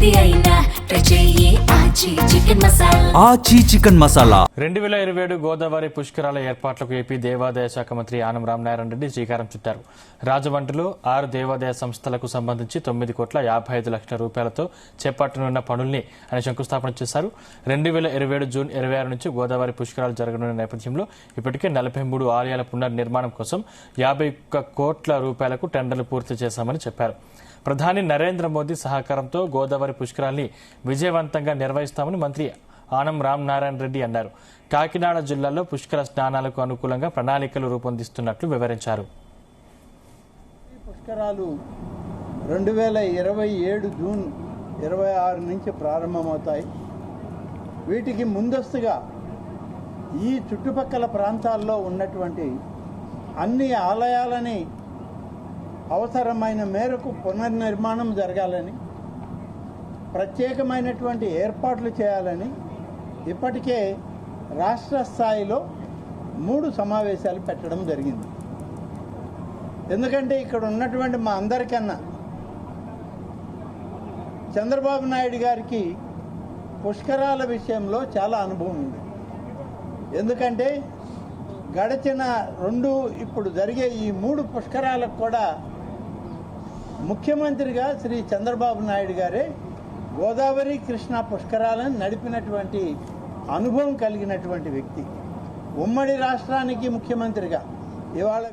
ఏది అయినా ట్రై చెయ్యి ఆచి చికెన్ మసాలా. ఆచి చికెన్ మసాలా. 2027 గోదావరి పుష్కరాల ఏర్పాట్లకు ఏపీ దేవాదాయ శాఖ మంత్రి ఆనం రామనారాయణ రెడ్డి శ్రీకారం చుట్టారు. రాజమండ్రిలో 6 దేవాదాయ సంస్థలకు సంబంధించి 9,55,00,000 రూపాయలతో చేపట్టనున్న పనుల్ని ఆయన శంకుస్థాపన చేశారు. 2027 జూన్ 26 నుంచి గోదావరి పుష్కరాలు జరగనున్న నేపథ్యంలో ఇప్పటికే 43 ఆలయాల పునర్నిర్మాణం కోసం 51 కోట్ల రూపాయలకు టెండర్లు పూర్తి చేశామని చెప్పారు. ప్రధాని నరేంద్ర మోదీ సహకారంతో గోదావరి పుష్కరాల్ని విజయవంతంగా నిర్వహిస్తామని మంత్రి ఆనం రామనారాయణ రెడ్డి అన్నారు. కాకినాడ జిల్లాలో పుష్కర స్నానాలకు అనుకూలంగా ప్రణాళికలు రూపొందిస్తున్నట్లు వివరించారు. పుష్కరాలు 2027 జూన్ 26 నుంచి ప్రారంభమవుతాయి. వీటికి ముందస్తుగా ఈ చుట్టుపక్కల ప్రాంతాల్లో ఉన్నటువంటి అన్ని ఆలయాలని అవసరమైన మేరకు పునర్నిర్మాణం జరగాలని, ప్రత్యేకమైనటువంటి ఏర్పాట్లు చేయాలని ఇప్పటికే రాష్ట్ర స్థాయిలో 3 సమావేశాలు పెట్టడం జరిగింది. ఎందుకంటే ఇక్కడ ఉన్నటువంటి మా అందరికన్నా చంద్రబాబు నాయుడు గారికి పుష్కరాల విషయంలో చాలా అనుభవం ఉంది. ఎందుకంటే గడిచిన 2 ఇప్పుడు జరిగే ఈ 3 పుష్కరాలకు కూడా ముఖ్యమంత్రిగా శ్రీ చంద్రబాబు నాయుడు గారే గోదావరి కృష్ణా పుష్కరాలను నడిపినటువంటి అనుభవం కలిగినటువంటి వ్యక్తి. ఉమ్మడి రాష్ట్రానికి ముఖ్యమంత్రిగా ఇవాళ